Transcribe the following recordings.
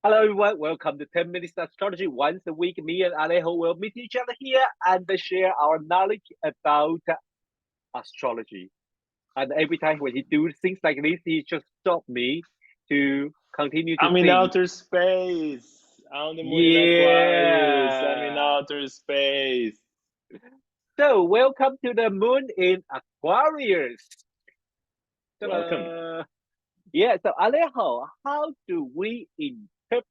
Hello everyone, welcome to 10 Minutes Astrology. Once a week, me and Alejo will meet each other here and share our knowledge about astrology. And every time when he do things like this, he just stop me to continue to I'm in think. outer space. I'm the moon in Aquarius. I'm in Yeah. outer space. So welcome to the moon in Aquarius. Welcome. Ta-da! Yeah, so Alejo, how do we interpret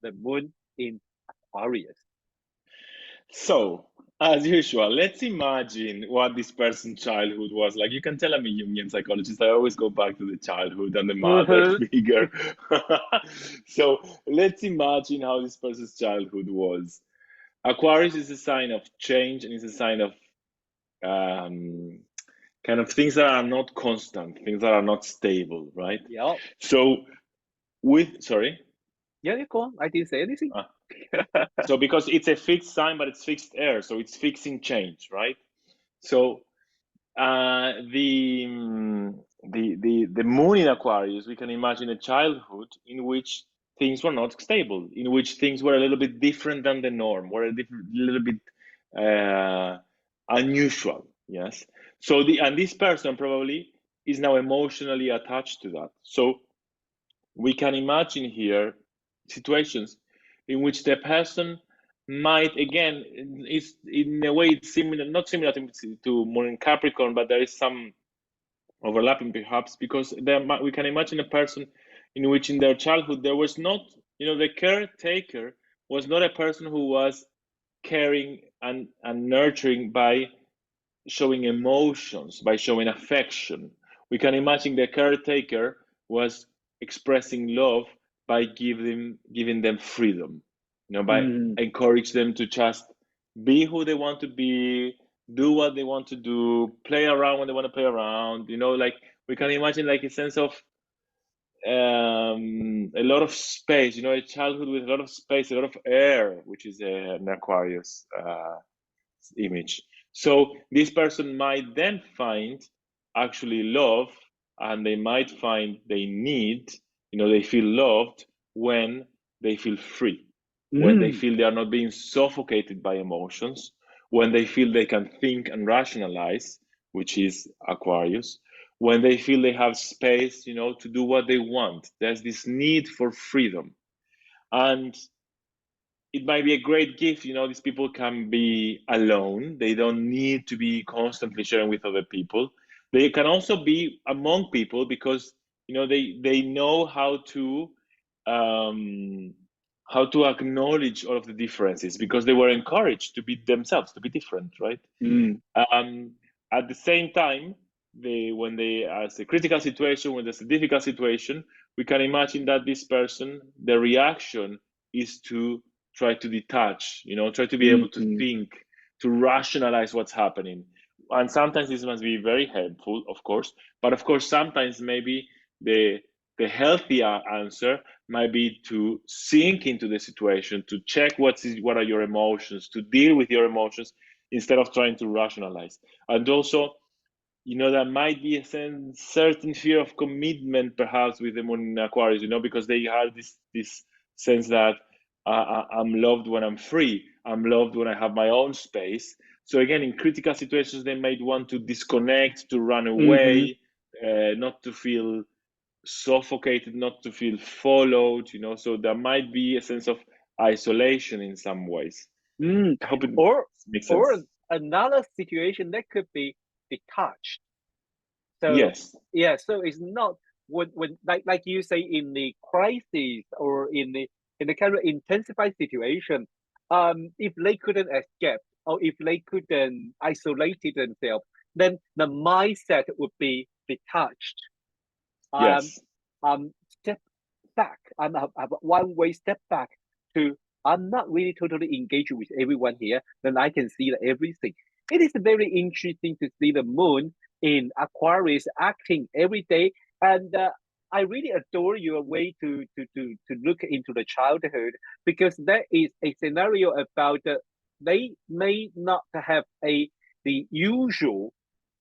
the moon in Aquarius? So, as usual, let's imagine what this person's childhood was like. You can tell I'm a Jungian psychologist. I always go back to the childhood and the mother figure. So, let's imagine how this person's childhood was. Aquarius is a sign of change and is a sign of um, kind of things that are not constant, things that are not stable, right? Yeah. So, sorry. Yeah, you go on. I didn't say anything. Ah, so because it's a fixed sign, but it's fixed air, so it's fixing change, right? So the moon in Aquarius, we can imagine a childhood in which things were not stable, in which things were a little bit different than the norm, were a little bit uh, unusual. Yes. So and this person probably is now emotionally attached to that. So we can imagine here situations in which the person might again is in a way it's similar, not similar to moon in Capricorn, but there is some overlapping perhaps, because we can imagine a person in which in their childhood there was not, the caretaker was not a person who was caring and nurturing by showing emotions, by showing affection. We can imagine the caretaker was expressing love by giving them freedom, by Mm. encourage them to just be who they want to be, do what they want to do, play around when they want to play around. Like we can imagine like a sense of a lot of space. A childhood with a lot of space, a lot of air, which is an Aquarius image. So this person might then find actually love, and they might find they need, they feel loved when they feel free, when they Mm. feel they are not being suffocated by emotions, when they feel they can think and rationalize, which is Aquarius, when they feel they have space, to do what they want. There's this need for freedom. And it might be a great gift. These people can be alone. They don't need to be constantly sharing with other people. They can also be among people because they know um, how to acknowledge all of the differences because they were encouraged to be themselves, to be different, right? Mm. Um, at the same time, when they as a critical situation, when there's a difficult situation, we can imagine that this person, the reaction is to try to detach, try to be able to Mm. think, to rationalize what's happening. And sometimes this must be very helpful, of course, but of course, sometimes maybe the the healthier answer might be to sink into the situation, to check what are your emotions, to deal with your emotions instead of trying to rationalize. And also, there might be a certain fear of commitment, perhaps, with the moon in Aquarius, because they have this sense that I'm loved when I'm free, I'm loved when I have my own space. So again, in critical situations, they might want to disconnect, to run Mm-hmm. away, not to feel suffocated, not to feel followed. So there might be a sense of isolation in some ways. Mm. I hope it Or makes or sense. another situation that could be detached. So Yes. yeah, so it's not when like you say in the crisis or in the kind of intensified situation, if they couldn't escape or if they couldn't isolate themselves, then the mindset would be detached. Um, Yes. Step back. I'm one way step back to I'm not really totally engaged with everyone here, then I can see everything. It is very interesting to see the moon in Aquarius acting every day. And I really adore your way to look into the childhood because there is a scenario about they may not have the usual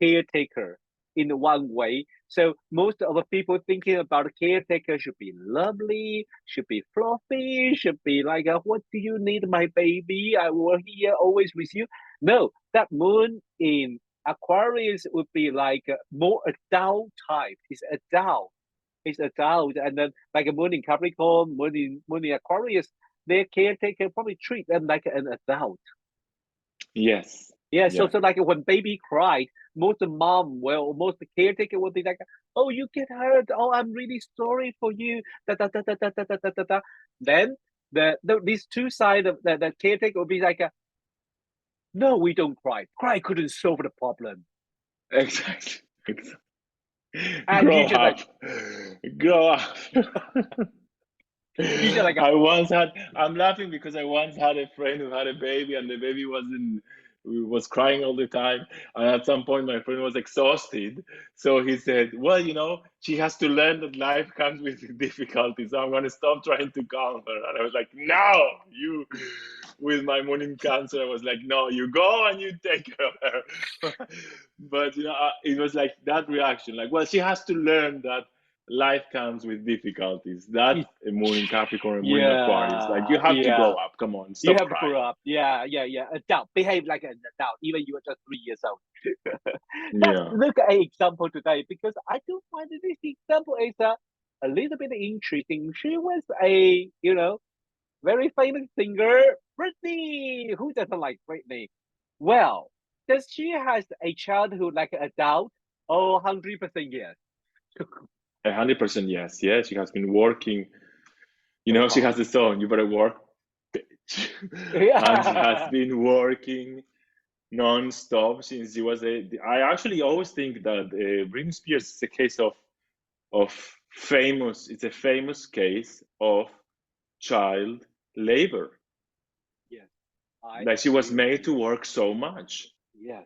caretaker in one way. So most of the people thinking about a caretaker should be lovely, should be fluffy, should be like, what do you need, my baby? I will here always with you. No, that moon in Aquarius would be like a more adult type. It's adult. It's adult. And then like a moon in Capricorn, moon in Aquarius, their caretaker probably treat them like an adult. Yes. Yeah, Yeah. so like when baby cried, most mom will, most caretaker will be like, "Oh, you get hurt. Oh, I'm really sorry for you." Da da da da da da da da da. Da. Then these two sides of the caretaker will be like, "No, we don't cry. Cry couldn't solve the problem." Exactly. And Grow you just like, up. Grow up. you just like, I'm laughing because I once had a friend who had a baby and the baby was crying all the time. And at some point, my friend was exhausted. So he said, well, she has to learn that life comes with difficulties. So I'm going to stop trying to calm her. And I was like, no, with my moon in Cancer, I was like, no, you go and you take care of her. But, it was like that reaction, like, well, she has to learn that life comes with difficulties. That's a moon in Capricorn and moon in Aquarius. Like, you yeah, have to grow yeah. up. Come on, You stop have to crying. grow up. Yeah, yeah, yeah. Adult. Behave like an adult, even you are just 3 years old. Let's Yeah. look at an example today because I do find that this example is a little bit interesting. She was a, very famous singer, Britney. Who doesn't like Britney? Well, does she has a childhood like an adult? Oh, 100% yes. 100% yes. Yeah, she has been working. So She hard. has a song, you better work, bitch. And she has Yeah. been working non-stop since she was I actually always think that Britney Spears is a case of it's a famous case of child labor. Yes, I Like she was agree with made to you. work so much, Yes.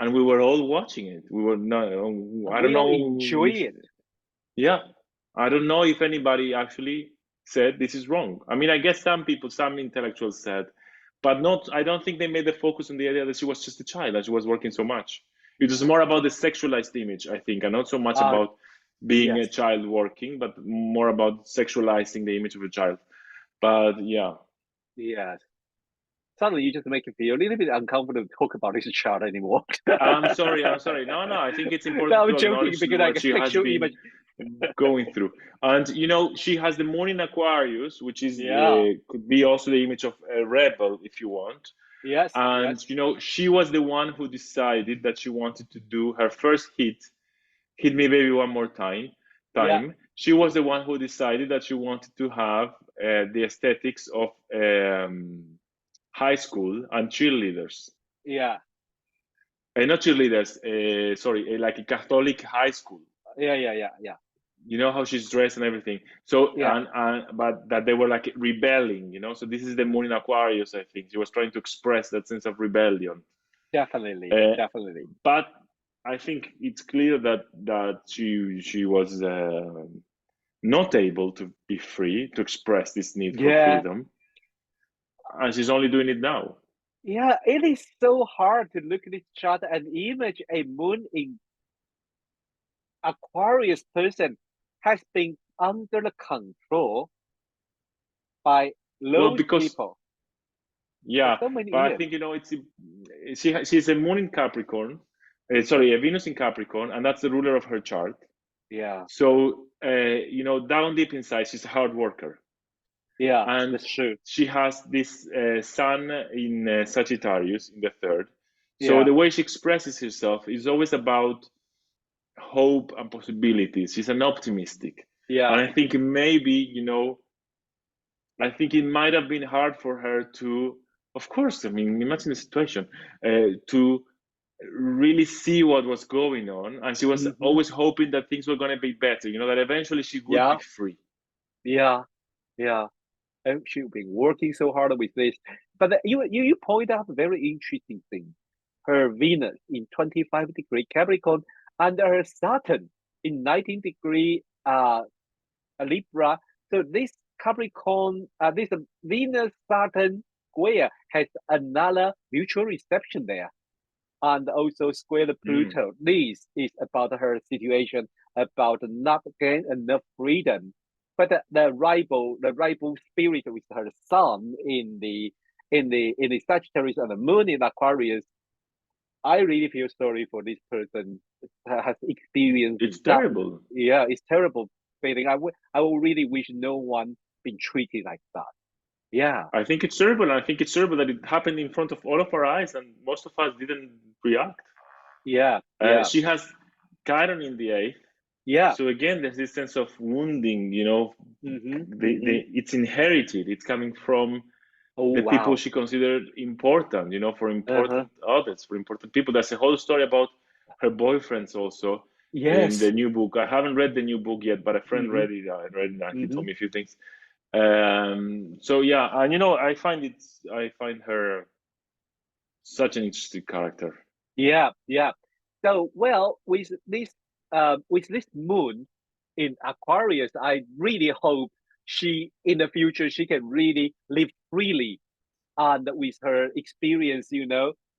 and we were all watching it. We were no, And I don't we all know enjoy if it. yeah, I don't know if anybody actually said this is wrong. I mean, I guess some people, some intellectuals said, but not. I don't think they made the focus on the idea that she was just a child, that she was working so much. It was more about the sexualized image, I think, and not so much Uh, about being a yes, child working, but more about sexualizing the image of a child. But yeah, yes. Suddenly you just make me feel a little bit uncomfortable to talk about this child anymore. I'm sorry. I'm sorry. No, no. I think it's No, important I'm to joking acknowledge because I what get she has sexual been image. going through. And she has the moon in Aquarius, which is Yeah. could be also the image of a rebel, if you want. Yes, And yes. she was the one who decided that she wanted to do her first hit me baby one more time. Yeah, She was the one who decided that she wanted to have the aesthetics of high school and cheerleaders. yeah. Not cheerleaders, sorry, like a Catholic high school. Yeah, yeah, yeah, yeah. You know how she's dressed and everything. So, Yeah, but that they were like rebelling, So this is the moon in Aquarius, I think. She was trying to express that sense of rebellion. definitely, Uh, definitely. but I think it's clear that she was not able to be free to express this need for Yeah, freedom, and she's only doing it now. yeah. It is so hard to look at this chart and image a moon in Aquarius person has been under the control by Well, those because people for yeah, so many but I years. think she's a moon in Capricorn, sorry, a Venus in Capricorn, and that's the ruler of her chart. Yeah, So down deep inside, she's a hard worker, yeah, and that's true. she has this Sun in Sagittarius in the third. So Yeah, the way she expresses herself is always about hope and possibilities. She's an optimistic, yeah. and I think maybe I think it might have been hard for her to, of course, I mean, imagine the situation, to really see what was going on. And she was Hmm. always hoping that things were going to be better, that eventually she would be Yeah, free. yeah, yeah. And she's been working so hard with this. But you point out a very interesting thing. Her Venus in 25-degree Capricorn and her Saturn in 19-degree Libra. So this Capricorn, this Venus Saturn square has another mutual reception there. and also square the Pluto. This is about her situation, about not getting enough freedom. But the rival spirit with her sun in the Sagittarius and the moon in Aquarius, I really feel sorry for this person that has experienced It's that. terrible. Yeah, it's terrible feeling. I will really wish no one been treated like that. Yeah, I think it's terrible, and I think it's terrible that it happened in front of all of our eyes, and most of us didn't react. yeah, yeah, She has Chiron in the eighth, yeah. so again, there's this sense of wounding. You know, it's inherited. It's coming from Oh the people wow. she considered important. You know, for Uh-huh. important others, for important people. There's a whole story about her boyfriends also in Yes. the new book. I haven't read the new book yet, but a friend Mm-hmm. read it. I read it, and he Mm-hmm. told me a few things. So yeah, and you know, I find her such an interesting character. Yeah, yeah. So well, with this moon in Aquarius, I really hope she in the future she can really live freely and with her experience,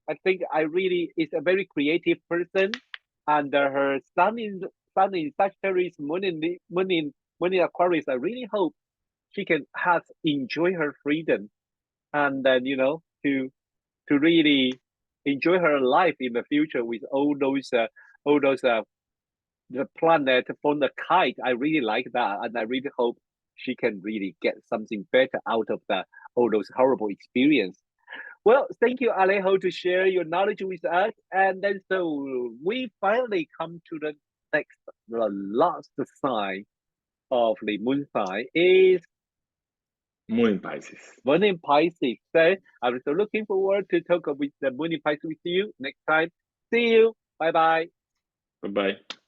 I think I really is a very creative person, and her sun in Sagittarius, moon in Aquarius. I really hope she can have enjoy her freedom, and then to really enjoy her life in the future with all those the planet from the kite. I really like that, and I really hope she can really get something better out of all those horrible experience. Well, thank you, Alejo, to share your knowledge with us. And then so we finally come to the last sign of the moon sign is Moon in Pisces. moon in Pisces. So I'm so looking forward to talk with the moon in Pisces with you next time. See you. Bye bye. Bye bye.